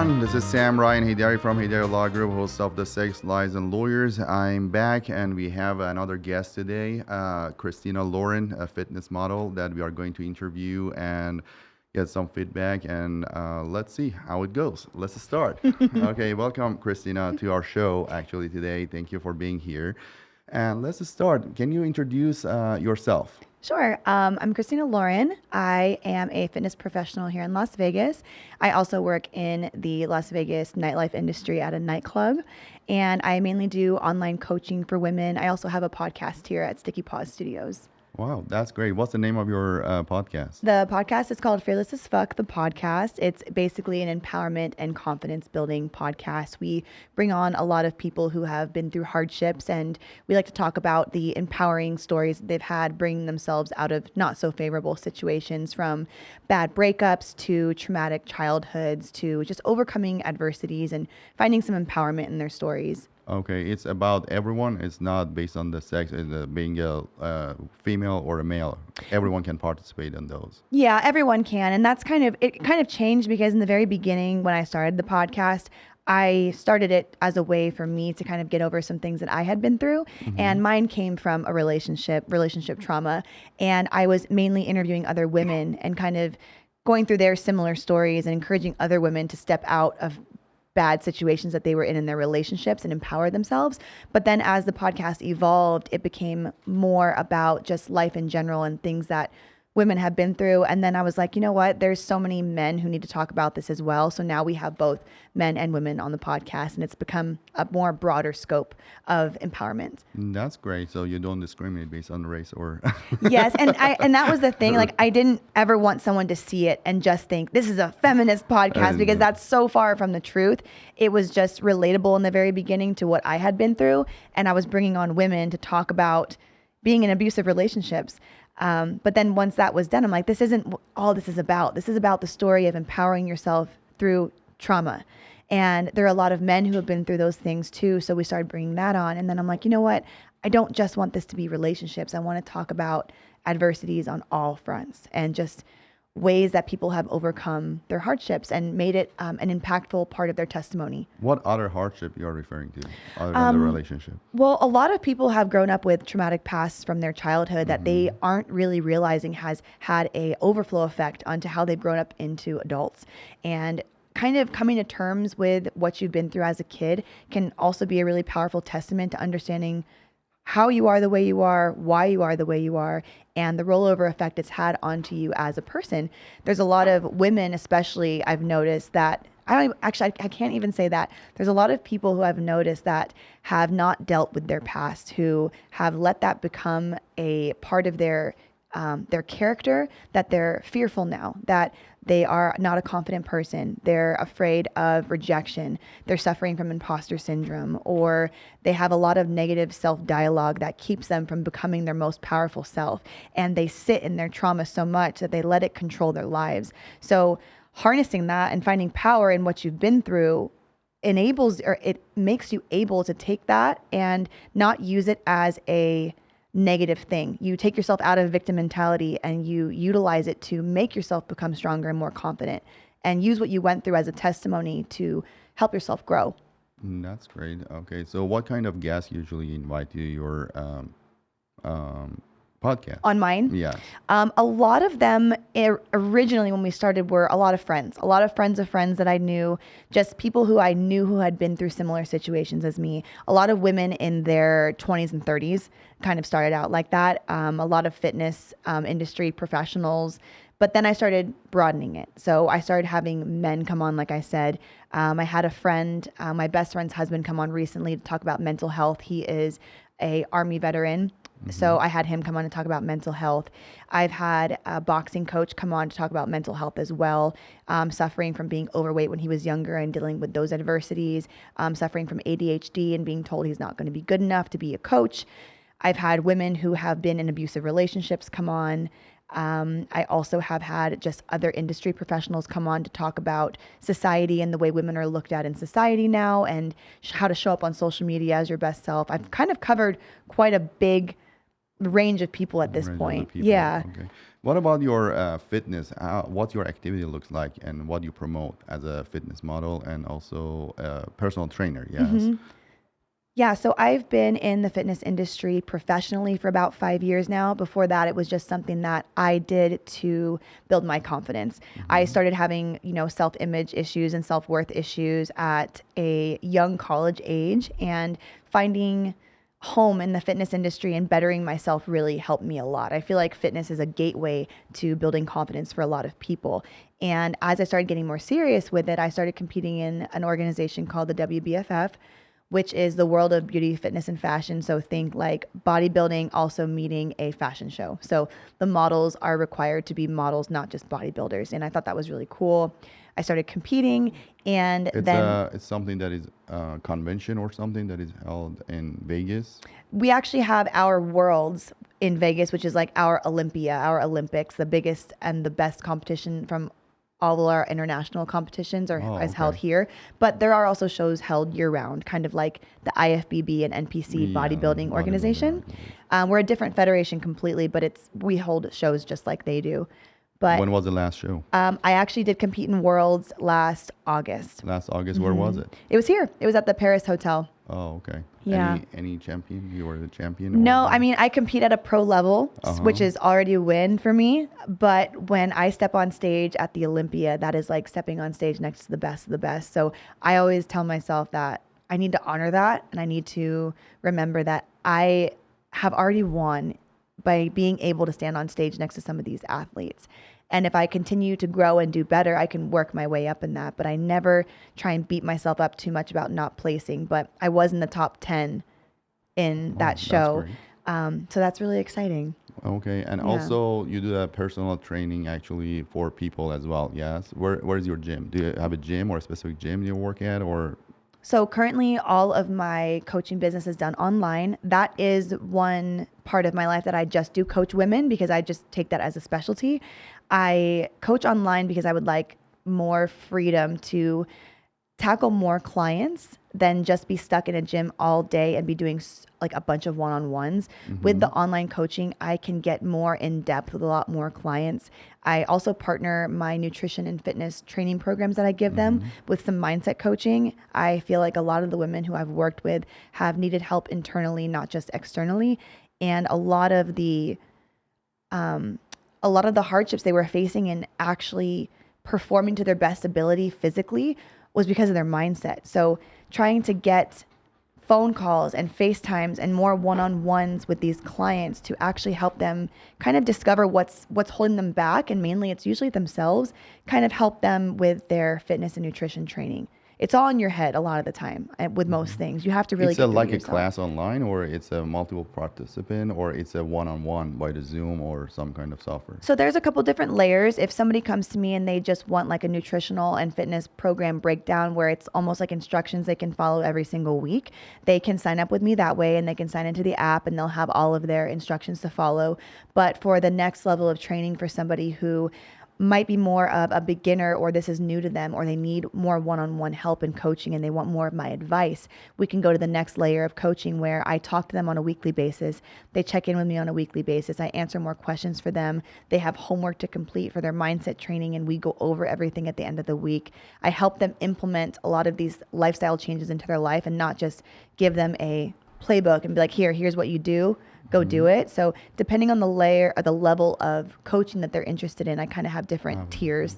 everyone. This is Sam Ryan Hidari from Hidari Law Group, host of the Sex, Lies, and Lawyers. I'm back, and we have another guest today, Krystyna Lauren, a fitness model that we are going to interview and get some feedback. And let's see how it goes. Let's start. Okay, welcome, Krystyna, to our show. Actually, today, thank you for being here. And let's start. Can you introduce yourself? Sure. I'm Krystyna Lauren. I am a fitness professional here in Las Vegas. I also work in the Las Vegas nightlife industry at a nightclub, and I mainly do online coaching for women. I also have a podcast here at Sticky Paws Studios. Wow, that's great. What's the name of your podcast? The podcast is called Fearless as Fuck, the podcast. It's basically an empowerment and confidence building podcast. We bring on a lot of people who have been through hardships, and we like to talk about the empowering stories they've had bringing themselves out of not so favorable situations, from bad breakups to traumatic childhoods to just overcoming adversities and finding some empowerment in their stories. Okay, it's about everyone. It's not based on the sex, being a female or a male. Everyone can participate in those. Yeah, everyone can. And that's it kind of changed because in the very beginning, when I started the podcast, I started it as a way for me to kind of get over some things that I had been through. And mine came from a relationship trauma. And I was mainly interviewing other women and kind of going through their similar stories and encouraging other women to step out of bad situations that they were in their relationships and empower themselves. But then as the podcast evolved, it became more about just life in general and things that women have been through. And then I was like, you know what? There's so many men who need to talk about this as well. So now we have both men and women on the podcast, and it's become a more broader scope of empowerment. That's great. So you don't discriminate based on race or. Yes, and that was the thing. Like, I didn't ever want someone to see it and just think this is a feminist podcast, because that's so far from the truth. It was just relatable in the very beginning to what I had been through, and I was bringing on women to talk about being in abusive relationships. But then once that was done, I'm like, this isn't all this is about. This is about the story of empowering yourself through trauma. And there are a lot of men who have been through those things too. So we started bringing that on. And then I'm like, you know what? I don't just want this to be relationships. I want to talk about adversities on all fronts and just ways that people have overcome their hardships and made it an impactful part of their testimony. What other hardship you are referring to other than the relationship? Well, a lot of people have grown up with traumatic pasts from their childhood that they aren't really realizing has had a overflow effect onto how they've grown up into adults. And kind of coming to terms with what you've been through as a kid can also be a really powerful testament to understanding how you are the way you are, why you are the way you are, and the rollover effect it's had onto you as a person. There's a lot of women, especially, I've noticed that, I can't even say that. There's a lot of people who I've noticed that have not dealt with their past, who have let that become a part of their character, that they're fearful now, that they are not a confident person. They're afraid of rejection. They're suffering from imposter syndrome, or they have a lot of negative self-dialogue that keeps them from becoming their most powerful self. And they sit in their trauma so much that they let it control their lives. So harnessing that and finding power in what you've been through enables, or it makes you able to take that and not use it as a negative thing. You take yourself out of victim mentality and you utilize it to make yourself become stronger and more confident, and use what you went through as a testimony to help yourself grow. That's great. Okay, so what kind of guests usually invite to your podcast? On mine? Yeah. A lot of them originally when we started were a lot of friends of friends that I knew, just people who I knew who had been through similar situations as me. A lot of women in their 20s and 30s kind of started out like that. A lot of fitness industry professionals. But then I started broadening it. So I started having men come on, like I said. I had a friend, my best friend's husband, come on recently to talk about mental health. He is a Army veteran. So I had him come on to talk about mental health. I've had a boxing coach come on to talk about mental health as well, suffering from being overweight when he was younger and dealing with those adversities, suffering from ADHD and being told he's not going to be good enough to be a coach. I've had women who have been in abusive relationships come on. I also have had just other industry professionals come on to talk about society and the way women are looked at in society now, and how to show up on social media as your best self. I've kind of covered quite a big range of people at this Range of the point. people. Yeah. Okay. What about your fitness? What your activity looks like, and what you promote as a fitness model and also a personal trainer? Yes. Yeah, so I've been in the fitness industry professionally for about 5 years now. Before that, it was just something that I did to build my confidence. I Mm-hmm. started having, self-image issues and self-worth issues at a young college age, and finding home in the fitness industry and bettering myself really helped me a lot. I feel like fitness is a gateway to building confidence for a lot of people. And as I started getting more serious with it, I started competing in an organization called the WBFF, which is the world of beauty, fitness, and fashion. So think like bodybuilding also meeting a fashion show. So the models are required to be models, not just bodybuilders. And I thought that was really cool. I started competing, and then It's something that is convention or something that is held in Vegas. we actually have our worlds in Vegas, which is like our Olympia, our Olympics, the biggest and the best competition from all our international competitions are Oh, is held okay. here. But there are also shows held year round, kind of like the IFBB and NPC Yeah, bodybuilding bodybuilding organization. organization. We're a different federation completely, but we hold shows just like they do. But When was the last show? I actually did compete in Worlds last August. Last August. Where was it? It was here. It was at the Paris Hotel. Oh, okay. Yeah. Any champion? You were the champion? No, Or I mean, I compete at a pro level, which is already a win for me. But when I step on stage at the Olympia, that is like stepping on stage next to the best of the best. So I always tell myself that I need to honor that, and I need to remember that I have already won by being able to stand on stage next to some of these athletes. And if I continue to grow and do better, I can work my way up in that. But I never try and beat myself up too much about not placing. But I was in the top 10 in Oh, that that's show. great. So that's really exciting. Okay, and Yeah. also you do that personal training actually for people as well. Yes. Where's your gym? Do you have a gym or a specific gym you work at, or So currently, all of my coaching business is done online. That is one part of my life that I just do coach women because I just take that as a specialty. I coach online because I would like more freedom to tackle more clients than just be stuck in a gym all day and be doing like a bunch of one-on-ones. With the online coaching, I can get more in depth with a lot more clients. I also partner my nutrition and fitness training programs that I give them with some mindset coaching. I feel like a lot of the women who I've worked with have needed help internally, not just externally. And a lot of the hardships they were facing in actually performing to their best ability physically was because of their mindset. So trying to get phone calls and FaceTimes and more one-on-ones with these clients to actually help them kind of discover what's holding them back, and mainly it's usually themselves, kind of help them with their fitness and nutrition training. It's all in your head a lot of the time with most things. You have to really it's get a through like it a yourself. class online, or it's a multiple participant, or it's a one-on-one by the Zoom or some kind of software? So there's a couple different layers. If somebody comes to me and they just want like a nutritional and fitness program breakdown where it's almost like instructions they can follow every single week, they can sign up with me that way, and they can sign into the app and they'll have all of their instructions to follow. But for the next level of training for somebody who might be more of a beginner, or this is new to them, or they need more one-on-one help and coaching and they want more of my advice, we can go to the next layer of coaching where I talk to them on a weekly basis. They check in with me on a weekly basis. I answer more questions for them. They have homework to complete for their mindset training, and we go over everything at the end of the week. I help them implement a lot of these lifestyle changes into their life and not just give them a playbook and be like, here's what you do, go do it. So depending on the layer or the level of coaching that they're interested in, I kind of have different tiers.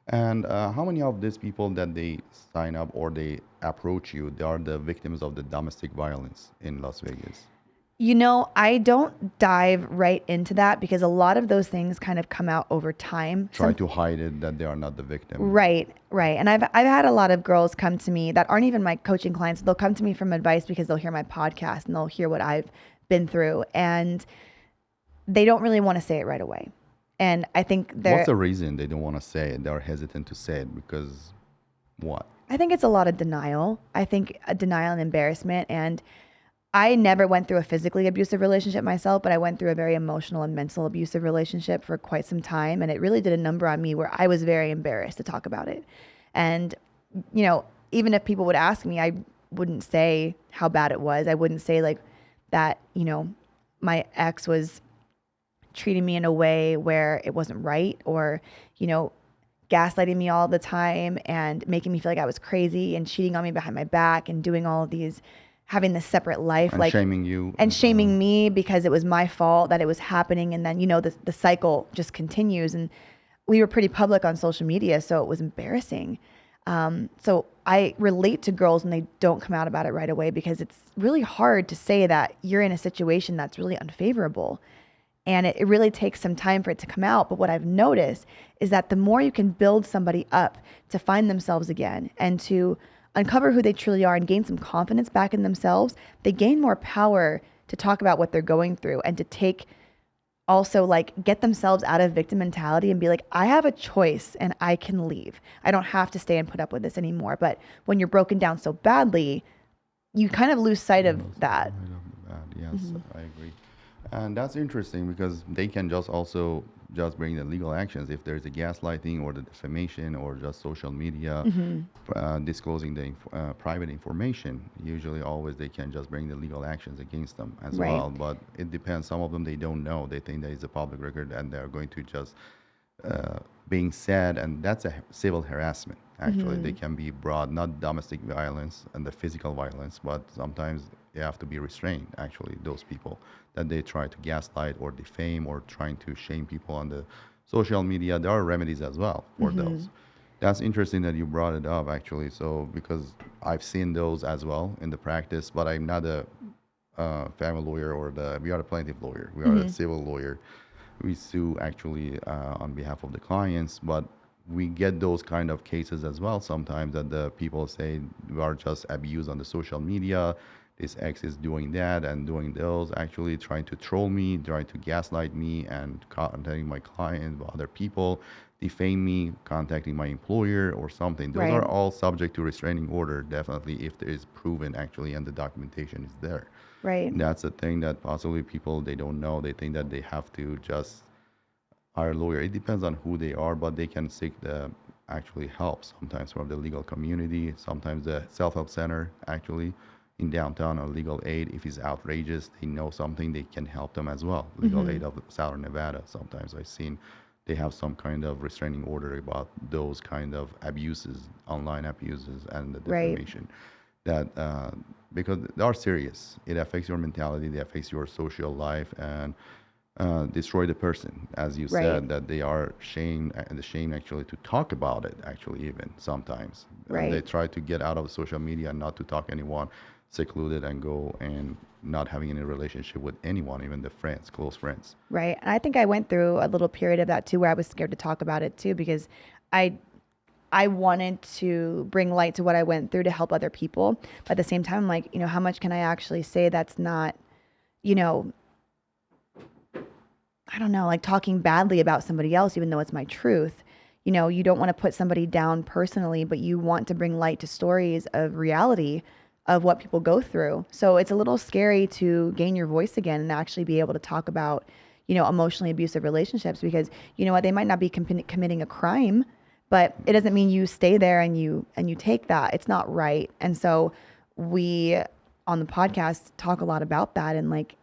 And how many of these people that they sign up or they approach you, they are the victims of the domestic violence in Las Vegas? I don't dive right into that because a lot of those things kind of come out over time. Try to hide it that they are not the victim. Right. And I've had a lot of girls come to me that aren't even my coaching clients. They'll come to me from advice because they'll hear my podcast and they'll hear what I've been through, and they don't really want to say it right away. And I think What's the reason they don't want to say it? They're hesitant to say it because what? I think it's a lot of denial. I think a denial and embarrassment. And I never went through a physically abusive relationship myself, but I went through a very emotional and mental abusive relationship for quite some time. And it really did a number on me where I was very embarrassed to talk about it. And, even if people would ask me, I wouldn't say how bad it was. I wouldn't say like that, my ex was treating me in a way where it wasn't right, or, you know, gaslighting me all the time and making me feel like I was crazy and cheating on me behind my back and doing all of these, having this separate life, And like, shaming you. and shaming me because it was my fault that it was happening. And then, you know, the cycle just continues. And we were pretty public on social media, so it was embarrassing. So I relate to girls when they don't come out about it right away, because it's really hard to say that you're in a situation that's really unfavorable. And it really takes some time for it to come out. But what I've noticed is that the more you can build somebody up to find themselves again and to uncover who they truly are and gain some confidence back in themselves, they gain more power to talk about what they're going through, and to take also, like, get themselves out of victim mentality and be like, I have a choice and I can leave. I don't have to stay and put up with this anymore. But when you're broken down so badly, you kind of lose sight of that. Yes, I agree. And that's interesting because they can just also just bring the legal actions if there's a gaslighting or the defamation or just social media disclosing the private information. Usually, always they can just bring the legal actions against them as Right. well. But it depends. Some of them they don't know. They think that it's a public record and they're going to just being said, and that's a civil harassment. Actually, they can be brought, not domestic violence and the physical violence, but sometimes they have to be restrained. Actually, those people that they try to gaslight or defame or trying to shame people on the social media, there are remedies as well for those. That's interesting that you brought it up, actually. So because I've seen those as well in the practice, but I'm not a family lawyer or we are a plaintiff lawyer. We are a civil lawyer. We sue actually on behalf of the clients, but we get those kind of cases as well sometimes that the people say we are just abused on the social media. This ex is doing that and doing those, actually trying to troll me, trying to gaslight me, and contacting my client, other people, defame me, contacting my employer or something. Those Right. are all subject to restraining order, definitely, if there is proven actually and the documentation is there. Right. That's the thing that possibly people, they don't know. They think that they have to just hire a lawyer. It depends on who they are, but they can seek the actually help sometimes from the legal community, sometimes the self-help center actually in downtown, or legal aid. If it's outrageous, they know something, they can help them as well. Legal aid of Southern Nevada, sometimes I've seen they have some kind of restraining order about those kind of abuses, online abuses and the Right. defamation. That because they are serious. It affects your mentality, it affects your social life, and destroy the person, as you Right. said, that they are shamed and ashamed actually to talk about it, actually, even sometimes. Right. And they try to get out of social media and not to talk to anyone, secluded, and go and not having any relationship with anyone, even the friends, close friends. Right. And I think I went through a little period of that too, where I was scared to talk about it too, because I wanted to bring light to what I went through to help other people. But at the same time, I'm like, you know, how much can I actually say that's not, you know, I don't know, like talking badly about somebody else, even though it's my truth. You know, you don't want to put somebody down personally, but you want to bring light to stories of reality of what people go through. So it's a little scary to gain your voice again and actually be able to talk about, you know, emotionally abusive relationships, because you know what, they might not be committing a crime, but it doesn't mean you stay there and you take that. It's not right. And so we on the podcast talk a lot about that, and like,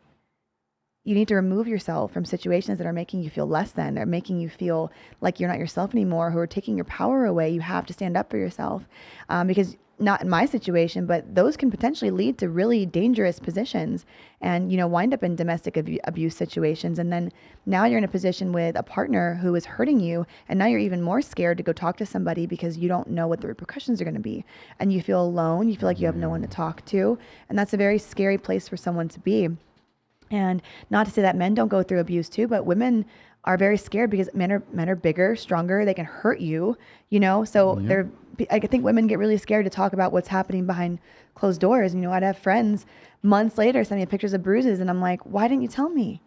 you need to remove yourself from situations that are making you feel less than, or making you feel like you're not yourself anymore, who are taking your power away. You have to stand up for yourself, because not in my situation, but those can potentially lead to really dangerous positions, and, you know, wind up in domestic abuse situations. And then now you're in a position with a partner who is hurting you. And now you're even more scared to go talk to somebody because you don't know what the repercussions are going to be. And you feel alone. You feel like you have no one to talk to. And that's a very scary place for someone to be. And not to say that men don't go through abuse too, but women are very scared because men are bigger, stronger. They can hurt you, you know? So I think women get really scared to talk about what's happening behind closed doors. You know, I'd have friends months later send me pictures of bruises, and I'm like, why didn't you tell me?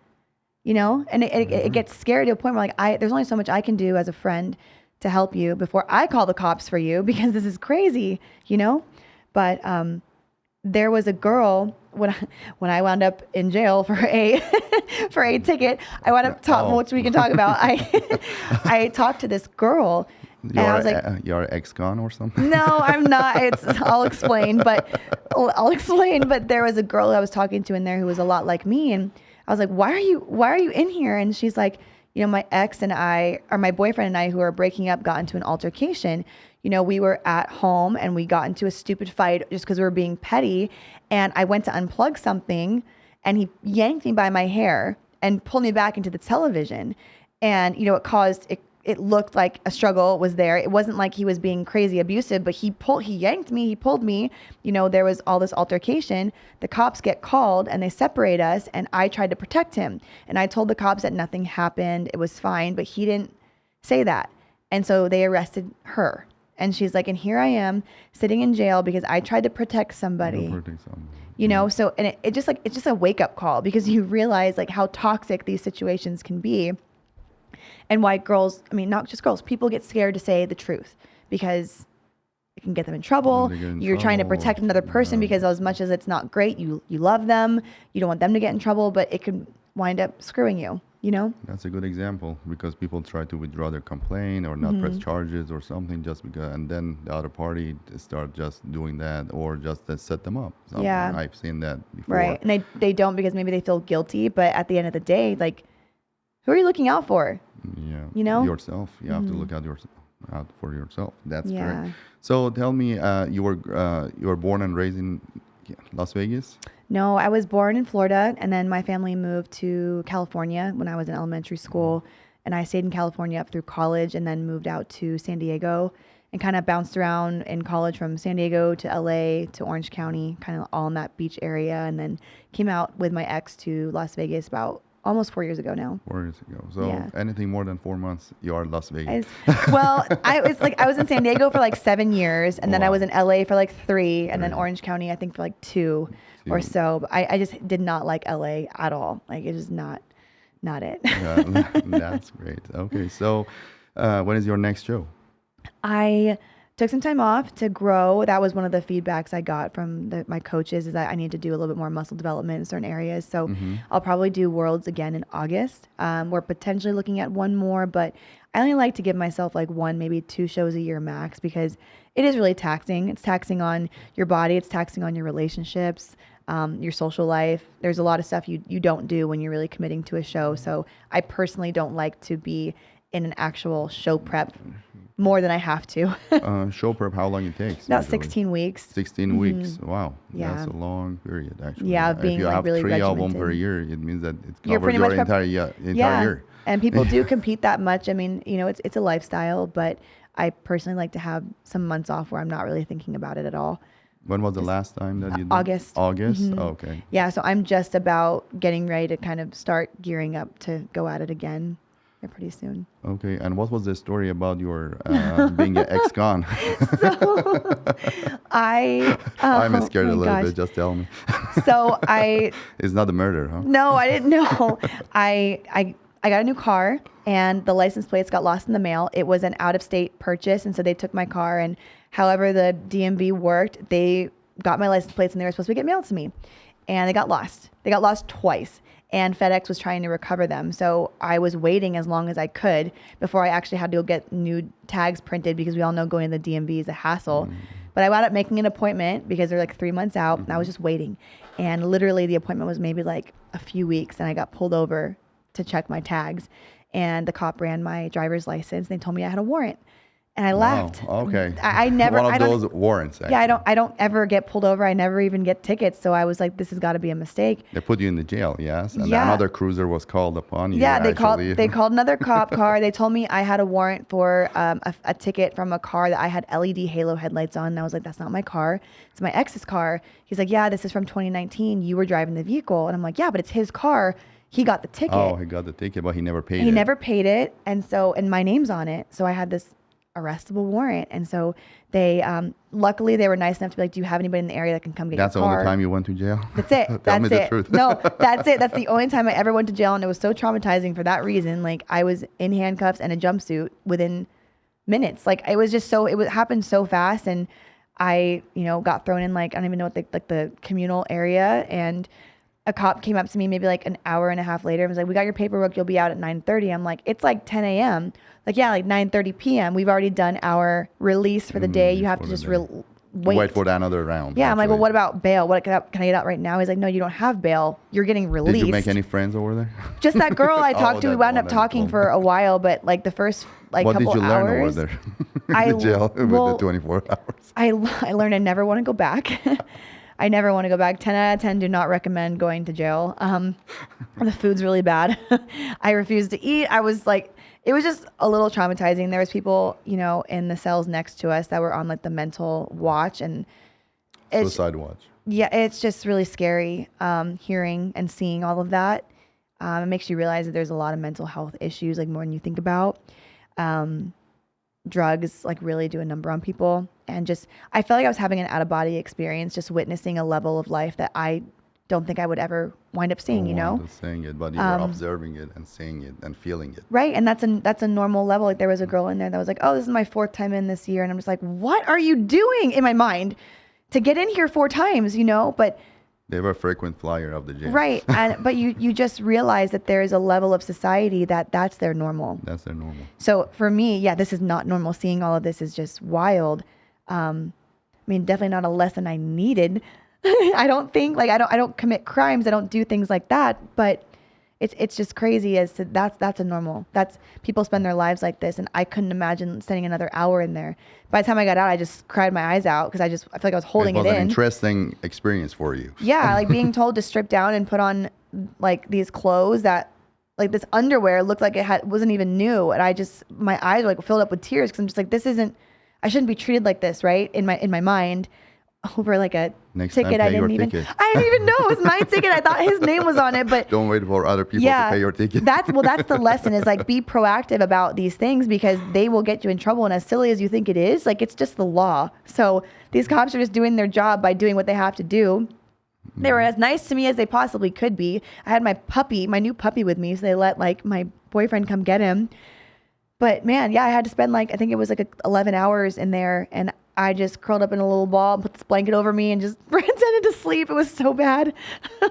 You know? And it gets scary to a point where, like, there's only so much I can do as a friend to help you before I call the cops for you, because this is crazy, you know? But there was a girl when I wound up in jail for a for a ticket. I wound up talking, which we can talk about. I talked to this girl, and I was like, "You're ex-con or something?" No, I'm not. I'll explain. But I'll explain. But there was a girl I was talking to in there who was a lot like me, and I was like, why are you in here? And she's like, you know, my ex and I, or my boyfriend and I, who are breaking up, got into an altercation. You know, we were at home and we got into a stupid fight just because we were being petty. And I went to unplug something and he yanked me by my hair and pulled me back into the television. And, you know, it looked like a struggle was there. It wasn't like he was being crazy abusive, but he yanked me, he pulled me. You know, there was all this altercation. The cops get called and they separate us, and I tried to protect him. And I told the cops that nothing happened, it was fine, but he didn't say that. And so they arrested her. And she's like, and here I am sitting in jail because I tried to protect somebody. You know, so, and it's just a wake up call, because you realize like how toxic these situations can be. And why girls, I mean, not just girls, people get scared to say the truth because it can get them in trouble. You're trying to protect another person because as much as it's not great, you love them. You don't want them to get in trouble, but it could wind up screwing you, you know? That's a good example, because people try to withdraw their complaint or not press charges or something just because, and then the other party start just doing that or just set them up. Yeah. I've seen that before. Right. And they don't, because maybe they feel guilty, but at the end of the day, like, who are you looking out for? Yeah, you know, yourself. You have to look out for yourself. That's correct. So tell me, you were born and raised in Las Vegas? No, I was born in Florida, and then my family moved to California when I was in elementary school, and I stayed in California up through college, and then moved out to San Diego, and kind of bounced around in college from San Diego to LA to Orange County, kind of all in that beach area, and then came out with my ex to Las Vegas about almost 4 years ago now. 4 years ago. So anything more than 4 months, you are in Las Vegas. I was in San Diego for like 7 years, and then I was in LA for like 3, and then Orange County, I think, for like 2 or so. But I just did not like LA at all. Like, it is not it. That's great. Okay. So when is your next show? I took some time off to grow. That was one of the feedbacks I got from my coaches, is that I need to do a little bit more muscle development in certain areas. So I'll probably do Worlds again in August. We're potentially looking at one more, but I only like to give myself like 1, maybe 2 shows a year max, because it is really taxing. It's taxing on your body. It's taxing on your relationships, your social life. There's a lot of stuff you don't do when you're really committing to a show. So I personally don't like to be in an actual show prep more than I have to. Show prep, how long it takes? About 16 weeks. 16 weeks. Wow. Yeah. That's a long period, actually. Yeah, being if you like have really 3 albums regimented per year, it means that it You're covers pretty your much entire year. And people do compete that much. I mean, you know, it's a lifestyle, but I personally like to have some months off where I'm not really thinking about it at all. When was the last time that you did? August. August? Okay. Yeah, so I'm just about getting ready to kind of start gearing up to go at it again pretty soon. Okay, and what was the story about your being an ex-con? I'm scared a little bit. Just tell me. So It's not a murder, huh? No, I didn't know. I got a new car, and the license plates got lost in the mail. It was an out-of-state purchase, and so they took my car, and however the DMV worked, they got my license plates, and they were supposed to get mailed to me, and they got lost. They got lost twice. And FedEx was trying to recover them. So I was waiting as long as I could before I actually had to go get new tags printed, because we all know going to the DMV is a hassle. But I wound up making an appointment because they're like 3 months out, and I was just waiting. And literally the appointment was maybe like a few weeks, and I got pulled over to check my tags. And the cop ran my driver's license. And they told me I had a warrant. And I laughed. Okay. I never. One of those warrants. Actually. Yeah, I don't ever get pulled over. I never even get tickets. So I was like, this has got to be a mistake. They put you in the jail, yes. And another cruiser was called upon you. Yeah, they called another cop car. They told me I had a warrant for a ticket from a car that I had LED halo headlights on. And I was like, that's not my car. It's my ex's car. He's like, yeah, this is from 2019. You were driving the vehicle. And I'm like, yeah, but it's his car. He got the ticket. Oh, he got the ticket, but he never paid it. He never paid it. And my name's on it. So I had this arrestable warrant. And so they luckily they were nice enough to be like, do you have anybody in the area that can come get your car? That's the only time you went to jail? That's it. Tell me the truth. No, that's it. That's the only time I ever went to jail, and it was so traumatizing for that reason. Like, I was in handcuffs and a jumpsuit within minutes. Like, it was just it happened so fast, and I, got thrown in, like, I don't even know what the communal area, and a cop came up to me maybe like an hour and a half later and was like, we got your paperwork, you'll be out at 9:30. I'm like, it's like 10 a.m. Like, yeah, like 9:30 p.m. We've already done our release for the day. You have to just wait. for another round. Yeah, I'm like, well, actually. what about bail? What can I get out right now? He's like, no, you don't have bail. You're getting released. Did you make any friends over there? Just that girl I talked to. We that wound one up that you talking told for me. a while, but like the first What couple did you learn over hours, there? I- In the jail with well, the 24 hours. I learned I never want to go back. I never want to go back. 10 out of 10 do not recommend going to jail. The food's really bad. I refused to eat. I was like, it was just a little traumatizing. There was people, in the cells next to us that were on like the mental watch, and it's, Suicide watch. yeah, it's just really scary hearing and seeing all of that. It makes you realize that there's a lot of mental health issues, like more than you think about. Drugs like really do a number on people, and just I felt like I was having an out of body experience, just witnessing a level of life that I don't think I would ever wind up seeing. Seeing it, but you were observing it and seeing it and feeling it. Right, and that's a normal level. Like there was a girl in there that was like, "Oh, this is my 4th time in this year," and I'm just like, "What are you doing?" In my mind, to get in here 4 times, but. They were a frequent flyer of the jail. Right. But you just realize that there is a level of society that's their normal. That's their normal. So for me, yeah, this is not normal. Seeing all of this is just wild. Definitely not a lesson I needed. I don't think I don't commit crimes. I don't do things like that, but it's just crazy as to that's a normal. That's people spend their lives like this, and I couldn't imagine spending another hour in there. By the time I got out, I just cried my eyes out because I feel like I was holding it in. It was an interesting experience for you. Yeah, like being told to strip down and put on like these clothes that like this underwear looked like wasn't even new, and my eyes were like filled up with tears because I'm just like, I shouldn't be treated like this, right? In my mind. Over like a Next ticket time, I didn't even know it was my ticket. I thought his name was on it, but don't wait for other people to pay your ticket. that's the lesson is like be proactive about these things because they will get you in trouble. And as silly as you think it is, like it's just the law. So these cops are just doing their job by doing what they have to do. They were as nice to me as they possibly could be. I had my new puppy with me, so they let like my boyfriend come get him. But man, yeah, I had to spend I think it was 11 hours in there, and I just curled up in a little ball, put this blanket over me, and just pretended to sleep. It was so bad.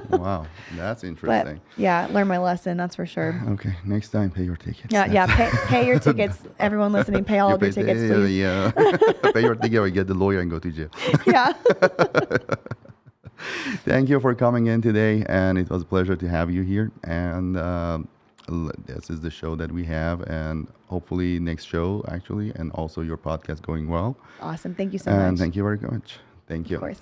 Wow, that's interesting. But yeah, learned my lesson, that's for sure. Okay, next time, pay your tickets. Yeah, pay your tickets. Everyone listening, pay all of your tickets, please. Yeah, pay your ticket or get the lawyer and go to jail. Yeah. Thank you for coming in today, and it was a pleasure to have you here. And this is the show that we have, and hopefully next show actually, and also your podcast going well. Awesome. Thank you so much. And thank you very much. Thank you. Of course.